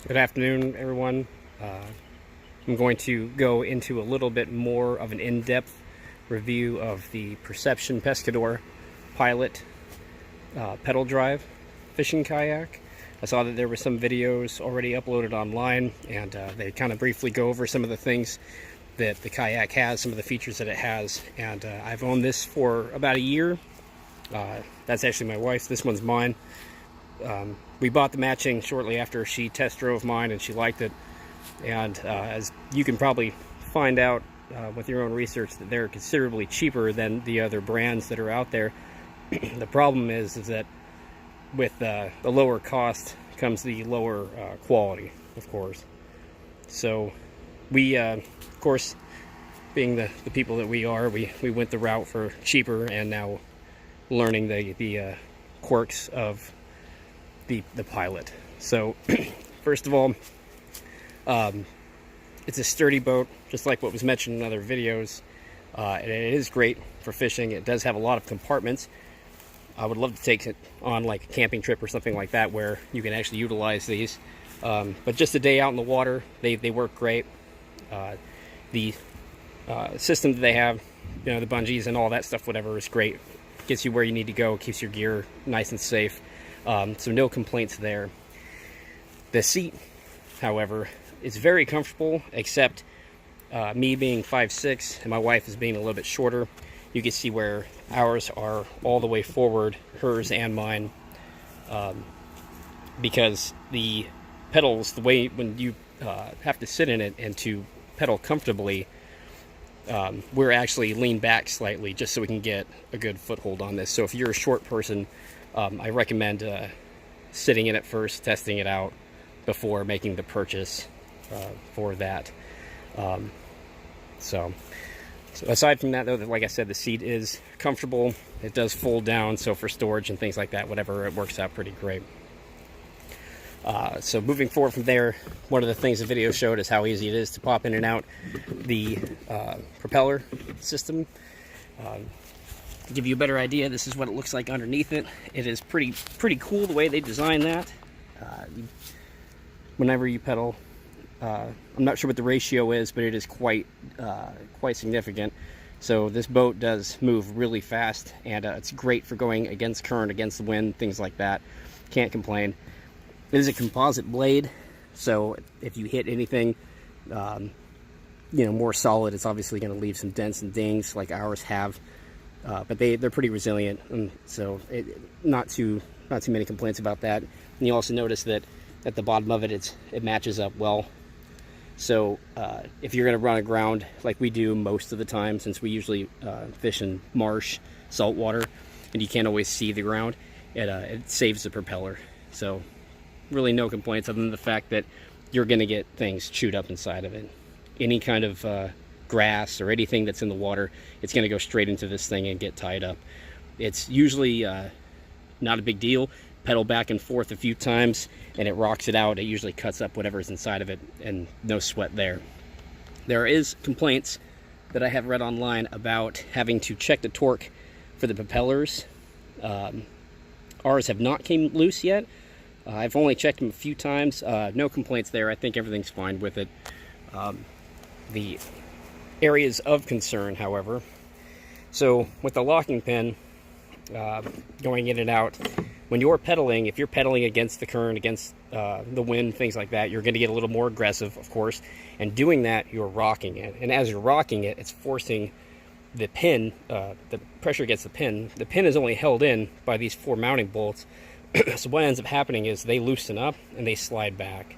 Good afternoon, everyone. I'm going to go into a little bit more of an in-depth review of the Perception Pescador Pilot pedal drive fishing kayak. I saw that there were some videos already uploaded online, and they kind of briefly go over some of the things that the kayak has, some of the features that it has. And I've owned this for about a year. That's actually my wife's. This one's mine. We bought the matching shortly after she test drove mine, and she liked it. And as you can probably find out with your own research, that they're considerably cheaper than the other brands that are out there. The problem is that with the lower cost comes the lower quality, of course. So we, of course, being the people that we are, we went the route for cheaper, and now learning the quirks of the Pilot. So first of all, it's a sturdy boat, just like what was mentioned in other videos. And it is great for fishing. It does have a lot of compartments. I would love to take it on like a camping trip or something like that, where you can actually utilize these. But just a day out in the water, they work great. The system that they have, you know, the bungees and all that stuff, whatever, is great. Gets you where you need to go, keeps your gear nice and safe. So no complaints there. The seat, however, is very comfortable, except me being 5'6" and my wife is being a little bit shorter. You can see where ours are all the way forward, hers and mine, because the pedals, the way when you have to sit in it and to pedal comfortably, we're actually leaned back slightly just so we can get a good foothold on this. So if you're a short person, I recommend sitting in it first, testing it out before making the purchase for that. So aside from that, though, like I said, the seat is comfortable. It does fold down, so for storage and things like that, whatever, it works out pretty great. So moving forward from there, one of the things the video showed is how easy it is to pop in and out the propeller system. To give you a better idea, this is what it looks like underneath it. It is pretty cool the way they designed that. Whenever you pedal, I'm not sure what the ratio is, but it is quite significant. So this boat does move really fast, and it's great for going against current, against the wind, things like that. Can't complain. It is a composite blade, so if you hit anything, more solid, it's obviously going to leave some dents and dings like ours have. But they're pretty resilient, and so not too many complaints about that. And you also notice that at the bottom of it, it matches up well. So if you're going to run aground like we do most of the time, since we usually fish in marsh, saltwater, and you can't always see the ground, it saves the propeller. So really no complaints other than the fact that you're going to get things chewed up inside of it. Any kind of grass or anything that's in the water, it's going to go straight into this thing and get tied up. It's usually not a big deal. Pedal back and forth a few times and it rocks it out. It usually cuts up whatever's inside of it, and no sweat there. There is complaints that I have read online about having to check the torque for the propellers. Ours have not came loose yet. I've only checked them a few times. No complaints there. I think everything's fine with it. The areas of concern, however, so with the locking pin going in and out, when you're pedaling, if you're pedaling against the current, against the wind, things like that, you're going to get a little more aggressive, of course, and doing that, you're rocking it, and as you're rocking it, it's forcing the pin, the pressure against the pin. The pin is only held in by these 4 mounting bolts. So what ends up happening is they loosen up and they slide back.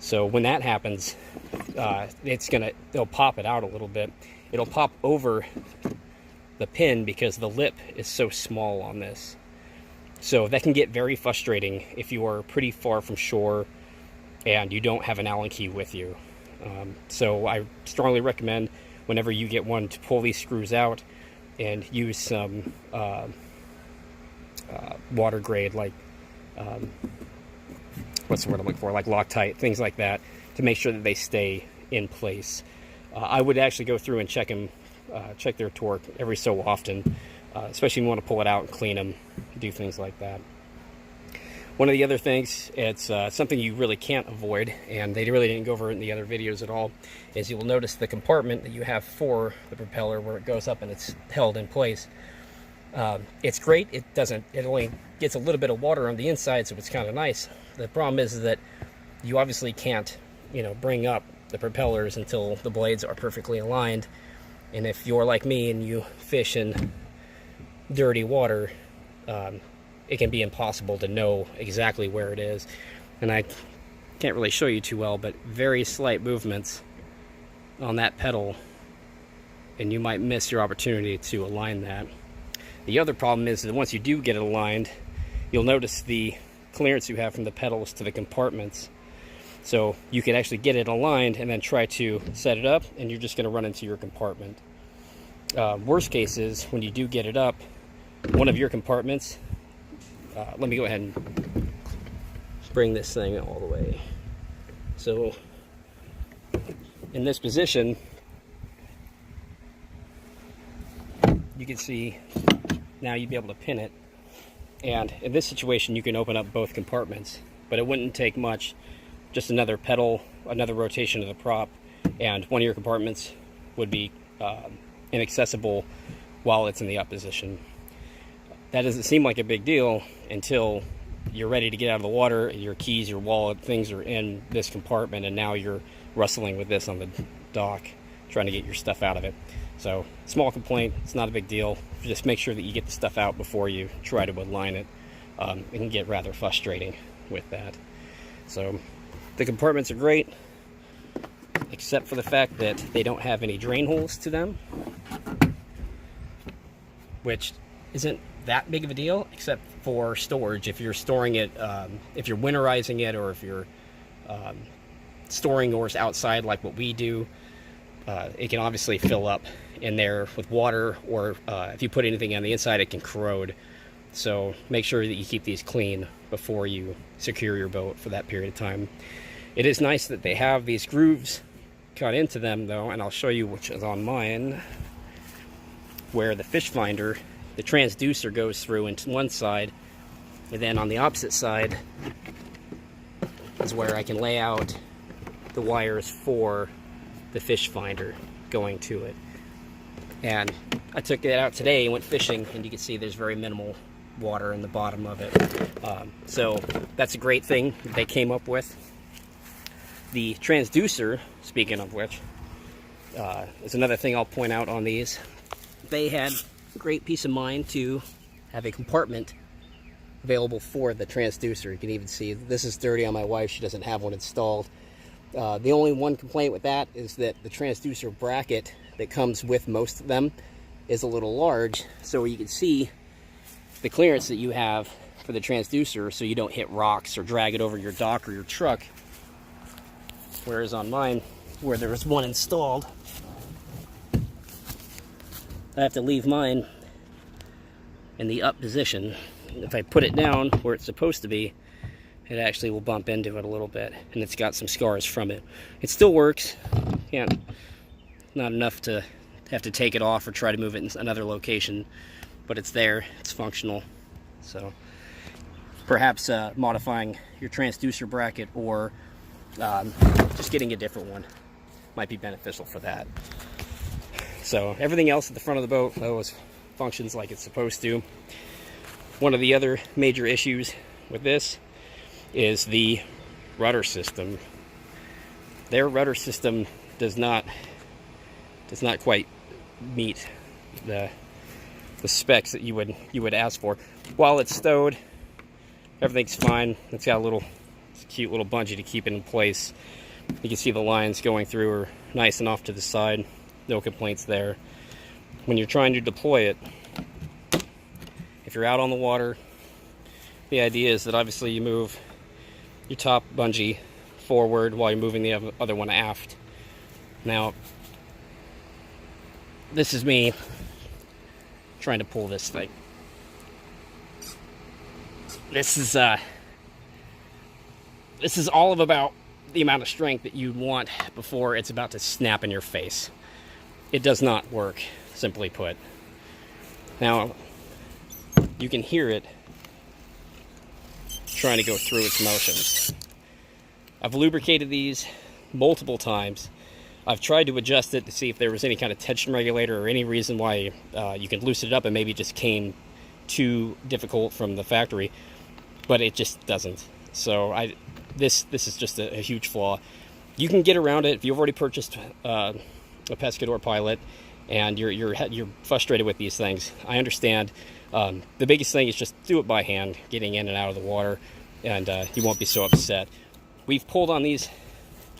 So when that happens, they'll pop it out a little bit. It'll pop over the pin because the lip is so small on this. So that can get very frustrating if you are pretty far from shore and you don't have an Allen key with you. So I strongly recommend, whenever you get one, to pull these screws out and use some water grade, like what's the word I'm looking for, like Loctite, things like that, to make sure that they stay in place. I would actually go through and check their torque every so often, especially if you want to pull it out and clean them, do things like that. One of the other things, it's something you really can't avoid, and they really didn't go over it in the other videos at all, is you will notice the compartment that you have for the propeller where it goes up and it's held in place. It's great. It only gets a little bit of water on the inside, so it's kind of nice. The problem is that you obviously can't, bring up the propellers until the blades are perfectly aligned. And if you're like me and you fish in dirty water, it can be impossible to know exactly where it is. And I can't really show you too well, but very slight movements on that pedal and you might miss your opportunity to align that. The other problem is that once you do get it aligned, you'll notice the clearance you have from the pedals to the compartments. So you can actually get it aligned and then try to set it up, and you're just going to run into your compartment. Worst case is when you do get it up, one of your compartments, let me go ahead and bring this thing all the way. So in this position, you can see now you'd be able to pin it. And in this situation, you can open up both compartments, but it wouldn't take much. Just another pedal, another rotation of the prop, and one of your compartments would be inaccessible while it's in the up position. That doesn't seem like a big deal until you're ready to get out of the water, your keys, your wallet, things are in this compartment, and now you're wrestling with this on the dock, trying to get your stuff out of it. So, small complaint, it's not a big deal. Just make sure that you get the stuff out before you try to align it. It can get rather frustrating with that. So, the compartments are great, except for the fact that they don't have any drain holes to them, which isn't that big of a deal, except for storage. If you're storing it, if you're winterizing it, or if you're storing yours outside like what we do, it can obviously fill up in there with water, or if you put anything on the inside, it can corrode. So make sure that you keep these clean before you secure your boat for that period of time. It is nice that they have these grooves cut into them though, and I'll show you which is on mine, where the fish finder, the transducer goes through into one side, and then on the opposite side is where I can lay out the wires for the fish finder going to it. And I took it out today and went fishing, and you can see there's very minimal water in the bottom of it. So that's a great thing they came up with. The transducer, speaking of which, is another thing I'll point out on these. They had a great peace of mind to have a compartment available for the transducer. You can even see this is dirty on my wife. She doesn't have one installed. The only one complaint with that is that the transducer bracket that comes with most of them is a little large, so you can see the clearance that you have for the transducer so you don't hit rocks or drag it over your dock or your truck. Whereas on mine, where there was one installed, I have to leave mine in the up position. If I put it down where it's supposed to be, it actually will bump into it a little bit, and it's got some scars from it. It still works. Not enough to have to take it off or try to move it in another location, but it's there, it's functional. So perhaps modifying your transducer bracket, or just getting a different one might be beneficial for that. So everything else at the front of the boat, though, functions like it's supposed to. One of the other major issues with this is the rudder system. Their rudder system does not quite meet the specs that you would ask for. While it's stowed, everything's fine. It's got a little cute little bungee to keep it in place. You can see the lines going through are nice and off to the side. No complaints there. When you're trying to deploy it, if you're out on the water, the idea is that obviously you move your top bungee forward while you're moving the other one aft. Now, this is me trying to pull this thing. This is all of about the amount of strength that you want before it's about to snap in your face. It does not work, simply put. Now, you can hear it trying to go through its motions. I've lubricated these multiple times. I've tried to adjust it to see if there was any kind of tension regulator or any reason why you could loosen it up and maybe it just came too difficult from the factory, but it just doesn't. So this is just a huge flaw. You can get around it if you've already purchased a pescador pilot and you're frustrated with these things. I understand. The biggest thing is just do it by hand, getting in and out of the water, and you won't be so upset. We've pulled on these,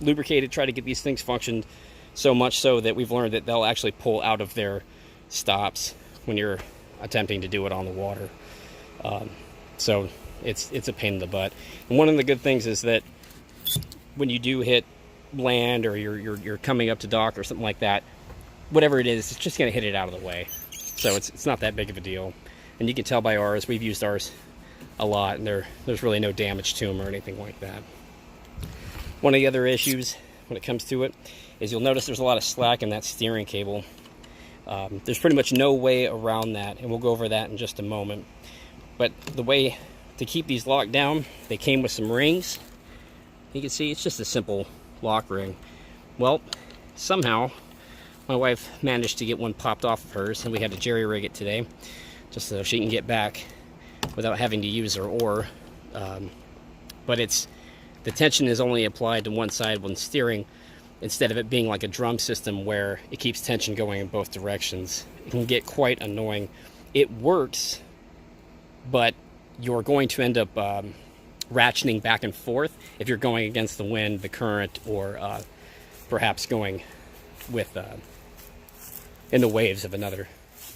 lubricated, tried to get these things functioned so much so that we've learned that they'll actually pull out of their stops when you're attempting to do it on the water. So it's a pain in the butt. And one of the good things is that when you do hit land or you're coming up to dock or something like that, whatever it is, it's just going to hit it out of the way. So it's not that big of a deal. And you can tell by ours, we've used ours a lot, and there's really no damage to them or anything like that. One of the other issues when it comes to it is you'll notice there's a lot of slack in that steering cable. There's pretty much no way around that, and we'll go over that in just a moment. But the way to keep these locked down, they came with some rings. You can see it's just a simple lock ring. Well, somehow my wife managed to get one popped off of hers, and we had to jerry rig it today just so she can get back without having to use her oar. But the tension is only applied to one side when steering, instead of it being like a drum system where it keeps tension going in both directions. It can get quite annoying. It works, but you're going to end up ratcheting back and forth if you're going against the wind, the current, or perhaps going with in the waves of another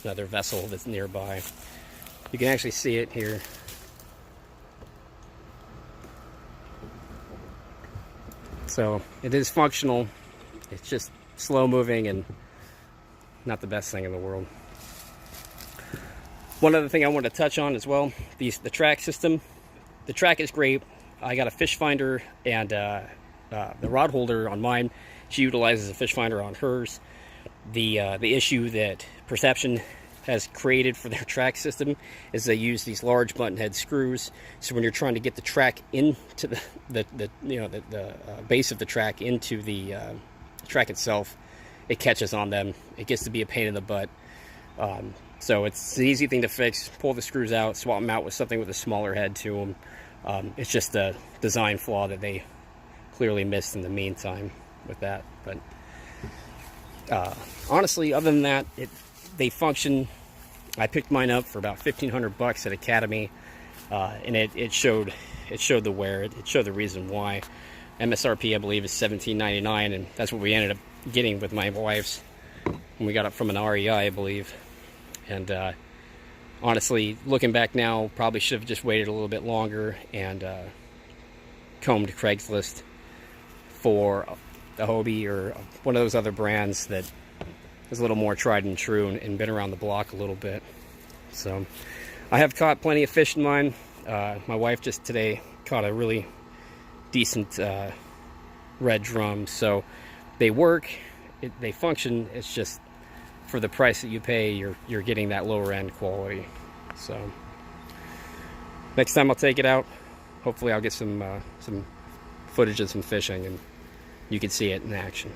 vessel that's nearby. You can actually see it here. So it is functional. It's just slow moving and not the best thing in the world. One other thing I want to touch on as well, the track system. The track is great. I got a fish finder and the rod holder on mine. She utilizes a fish finder on hers. The issue that Perception has created for their track system is they use these large button head screws. So when you're trying to get the track into the base of the track into the track itself, it catches on them. It gets to be a pain in the butt. So it's an easy thing to fix. Pull the screws out, swap them out with something with a smaller head to them. It's just a design flaw that they clearly missed in the meantime with that. But honestly, other than that, they function. I picked mine up for about $1,500 at Academy, and it showed the wear. It showed the reason why. MSRP, I believe, is $17.99, and that's what we ended up getting with my wife's when we got it from an REI, I believe. And honestly, looking back now, probably should have just waited a little bit longer and combed Craigslist for a Hobie or one of those other brands that is a little more tried and true and been around the block a little bit. So I have caught plenty of fish in mine. My wife just today caught a really decent red drum. So they work, they function. It's just for the price that you pay, you're getting that lower end quality. So next time I'll take it out. Hopefully I'll get some footage of some fishing and you can see it in action.